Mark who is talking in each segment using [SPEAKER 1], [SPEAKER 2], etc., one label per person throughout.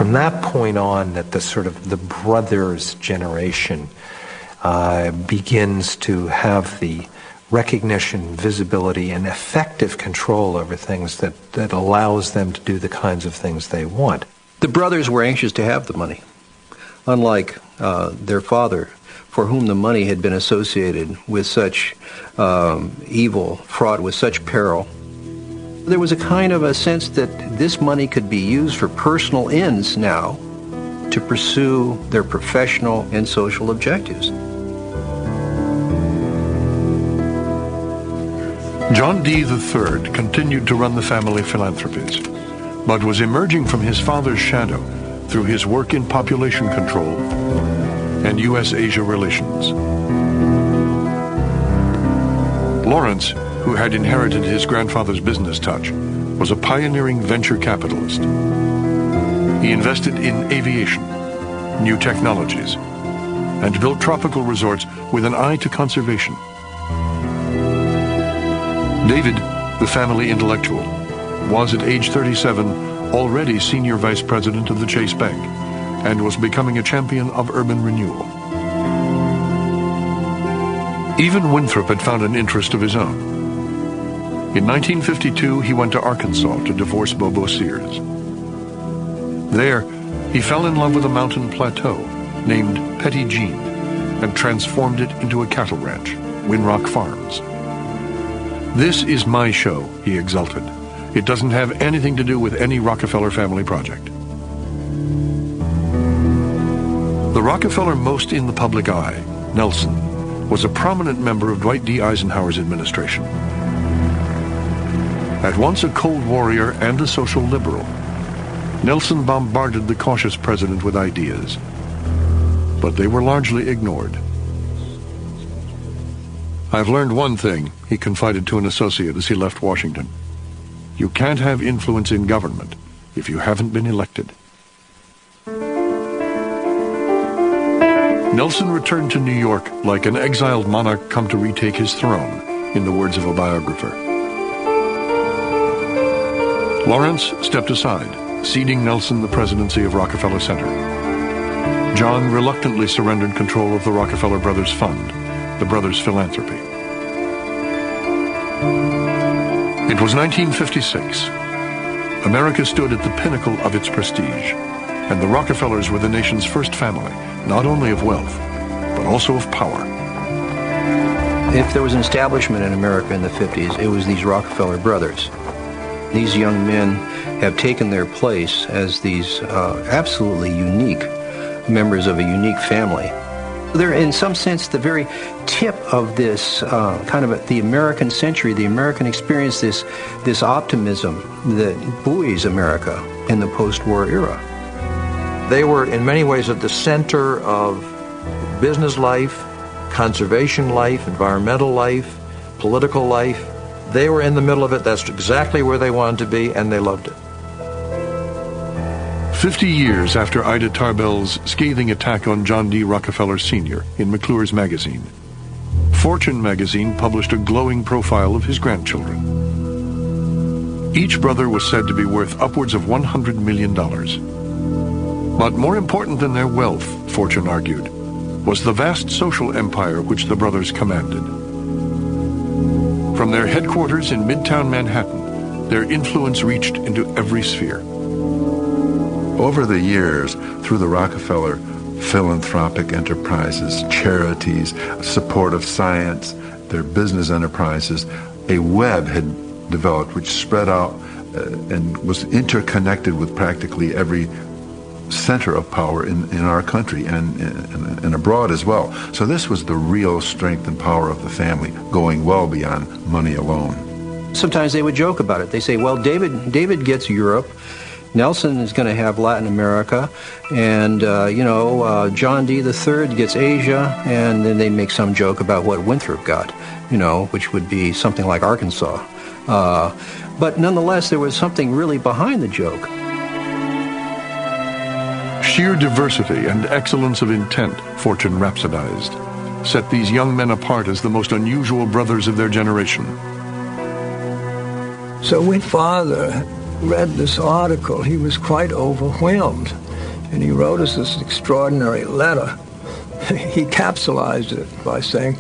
[SPEAKER 1] from that point on that the sort of the brothers generation begins to have the recognition, visibility, and effective control over things that allows them to do the kinds of things they want.
[SPEAKER 2] The brothers were anxious to have the money, unlike their father, for whom the money had been associated with such evil, fraught with such peril. There was a kind of a sense that this money could be used for personal ends now to pursue their professional and social objectives.
[SPEAKER 3] John D. III continued to run the family philanthropies, but was emerging from his father's shadow through his work in population control and U.S.-Asia relations. Lawrence, who had inherited his grandfather's business touch, was a pioneering venture capitalist. He invested in aviation, new technologies, and built tropical resorts with an eye to conservation. David, the family intellectual, was at age 37 already senior vice president of the Chase Bank and was becoming a champion of urban renewal. Even Winthrop had found an interest of his own. In 1952, he went to Arkansas to divorce Bobo Sears. There, he fell in love with a mountain plateau named Petit Jean and transformed it into a cattle ranch, Winrock Farms. "This is my show," he exulted. "It doesn't have anything to do with any Rockefeller family project." The Rockefeller most in the public eye, Nelson, was a prominent member of Dwight D. Eisenhower's administration. At once a cold warrior and a social liberal, Nelson bombarded the cautious president with ideas, but they were largely ignored. "I've learned one thing," he confided to an associate as he left Washington. "You can't have influence in government if you haven't been elected." Nelson returned to New York like an exiled monarch come to retake his throne, in the words of a biographer. Lawrence stepped aside, ceding Nelson the presidency of Rockefeller Center. John reluctantly surrendered control of the Rockefeller Brothers Fund, the brothers' philanthropy. It was 1956. America stood at the pinnacle of its prestige, and the Rockefellers were the nation's first family, not only of wealth, but also of power.
[SPEAKER 2] If there was an establishment in America in the 50s, it was these Rockefeller brothers. These young men have taken their place as these absolutely unique members of a unique family. They're, in some sense, the very tip of this kind of the American century, the American experience, this optimism that buoys America in the post-war era.
[SPEAKER 4] They were, in many ways, at the center of business life, conservation life, environmental life, political life. They were in the middle of it. That's exactly where they wanted to be, and they loved it.
[SPEAKER 3] 50 years after Ida Tarbell's scathing attack on John D. Rockefeller Sr. in McClure's magazine, Fortune magazine published a glowing profile of his grandchildren. Each brother was said to be worth upwards of $100 million. But more important than their wealth, Fortune argued, was the vast social empire which the brothers commanded. From their headquarters in Midtown Manhattan, their influence reached into every sphere.
[SPEAKER 5] Over the years, through the Rockefeller philanthropic enterprises, charities, support of science, their business enterprises, a web had developed which spread out and was interconnected with practically every center of power in our country and abroad as well. So this was the real strength and power of the family, going well beyond money alone.
[SPEAKER 2] Sometimes they would joke about it. They say, well, David gets Europe, Nelson is going to have Latin America, and John D. III gets Asia, and then they make some joke about what Winthrop got, which would be something like Arkansas. But nonetheless, there was something really behind the joke.
[SPEAKER 3] Sheer diversity and excellence of intent, Fortune rhapsodized, set these young men apart as the most unusual brothers of their generation.
[SPEAKER 6] So when Father read this article, he was quite overwhelmed. And he wrote us this extraordinary letter. He capsulized it by saying,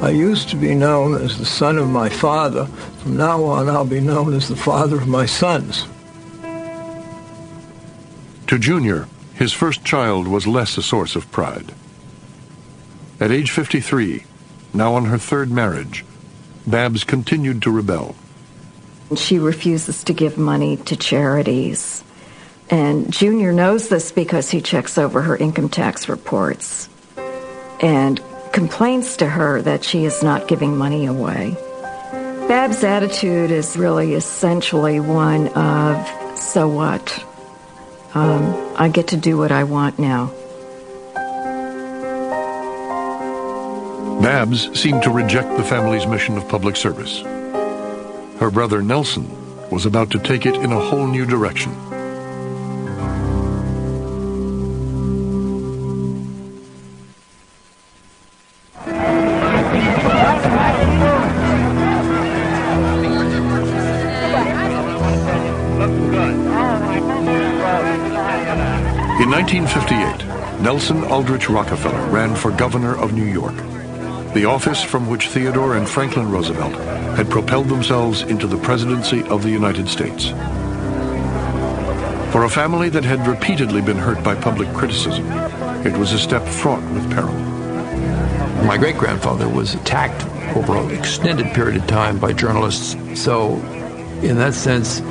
[SPEAKER 6] I used to be known as the son of my father. From now on, I'll be known as the father of my sons.
[SPEAKER 3] To Junior, his first child was less a source of pride. At age 53, now on her third marriage, Babs continued to rebel.
[SPEAKER 7] She refuses to give money to charities. And Junior knows this because he checks over her income tax reports and complains to her that she is not giving money away. Bab's attitude is really essentially one of, so what? I get to do what I want now.
[SPEAKER 3] Babs seemed to reject the family's mission of public service. Her brother Nelson was about to take it in a whole new direction. In 1958, Nelson Aldrich Rockefeller ran for governor of New York, the office from which Theodore and Franklin Roosevelt had propelled themselves into the presidency of the United States. For a family that had repeatedly been hurt by public criticism, it was a step fraught with peril.
[SPEAKER 4] My great-grandfather was attacked over an extended period of time by journalists. So, in that sense,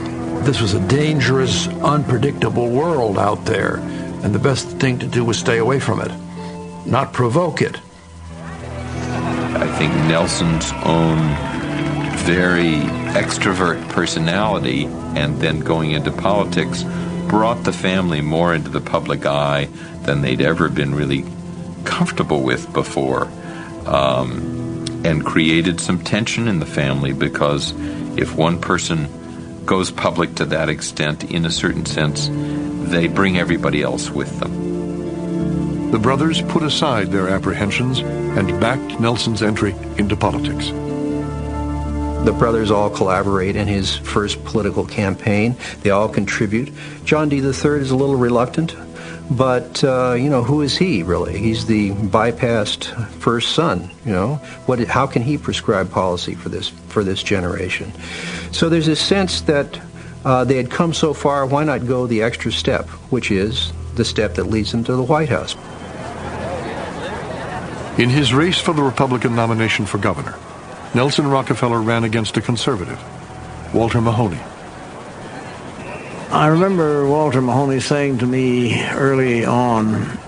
[SPEAKER 4] this was a dangerous, unpredictable world out there. And the best thing to do was stay away from it, not provoke it.
[SPEAKER 8] I think Nelson's own very extrovert personality and then going into politics brought the family more into the public eye than they'd ever been really comfortable with before, and created some tension in the family, because if one person goes public to that extent, in a certain sense, they bring everybody else with them.
[SPEAKER 3] The brothers put aside their apprehensions and backed Nelson's entry into politics.
[SPEAKER 2] The brothers all collaborate in his first political campaign. They all contribute. John D. III is a little reluctant, but, who is he, really? He's the bypassed first son, How can he prescribe policy for this generation? So there's a sense that they had come so far, why not go the extra step, which is the step that leads them to the White House.
[SPEAKER 3] In his race for the Republican nomination for governor, Nelson Rockefeller ran against a conservative, Walter Mahoney.
[SPEAKER 6] I remember Walter Mahoney saying to me early on,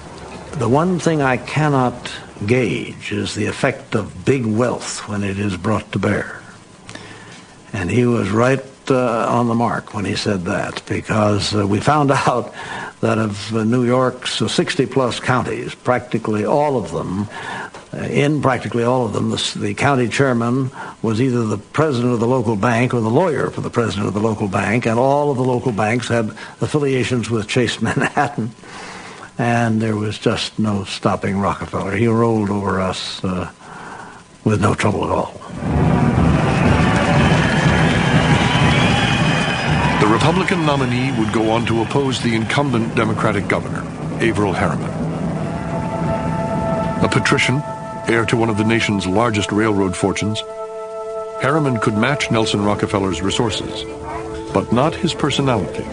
[SPEAKER 6] the one thing I cannot gauge is the effect of big wealth when it is brought to bear. And he was right on the mark when he said that, because we found out that of New York's 60-plus counties, practically all of them, the county chairman was either the president of the local bank or the lawyer for the president of the local bank, and all of the local banks had affiliations with Chase Manhattan, and there was just no stopping Rockefeller. He rolled over us with no trouble at all.
[SPEAKER 3] The Republican nominee would go on to oppose the incumbent Democratic governor, Averell Harriman. A patrician, heir to one of the nation's largest railroad fortunes, Harriman could match Nelson Rockefeller's resources, but not his personality.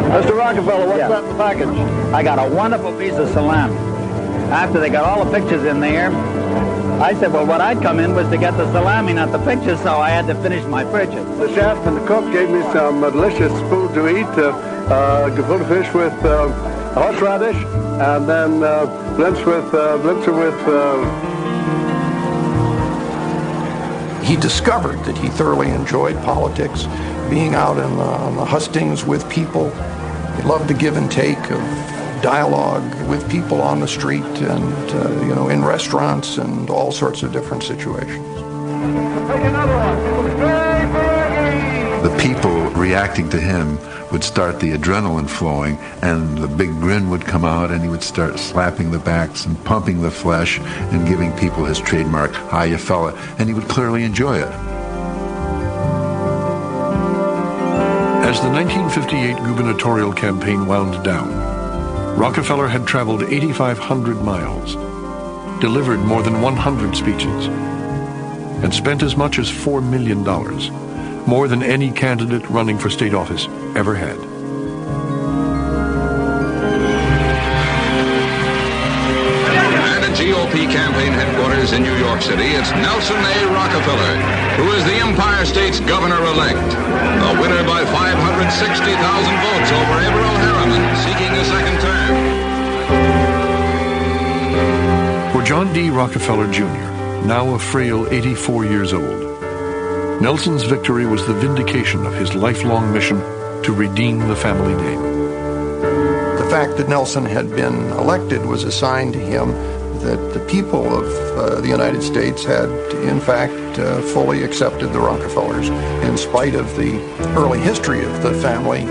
[SPEAKER 9] Mr. Rockefeller, what's that in the package? I got a wonderful piece of salami. After they got all the pictures in there, I said, well, what I'd come in was to get the salami, not the pictures, so I had to finish my purchase.
[SPEAKER 10] The chef and the cook gave me some delicious food to eat, gefilte fish with horseradish, and then blintz with
[SPEAKER 11] He discovered that he thoroughly enjoyed politics, being out on the hustings with people. He loved the give and take of dialogue with people on the street and, in restaurants and all sorts of different situations.
[SPEAKER 5] The people reacting to him would start the adrenaline flowing, and the big grin would come out, and he would start slapping the backs and pumping the flesh and giving people his trademark, "Hiya, fella," and he would clearly enjoy it.
[SPEAKER 3] As the 1958 gubernatorial campaign wound down, Rockefeller had traveled 8,500 miles, delivered more than 100 speeches, and spent as much as $4 million, more than any candidate running for state office ever had.
[SPEAKER 12] At a GOP campaign headquarters in New York City, it's Nelson A. Rockefeller, who is the Empire State's governor-elect, the winner by 560,000 votes over Averell Harriman, seeking a second term.
[SPEAKER 3] For John D. Rockefeller Jr., now a frail 84 years old, Nelson's victory was the vindication of his lifelong mission to redeem the family name.
[SPEAKER 11] The fact that Nelson had been elected was a sign to him that the people of the United States had, in fact, fully accepted the Rockefellers, in spite of the early history of the family.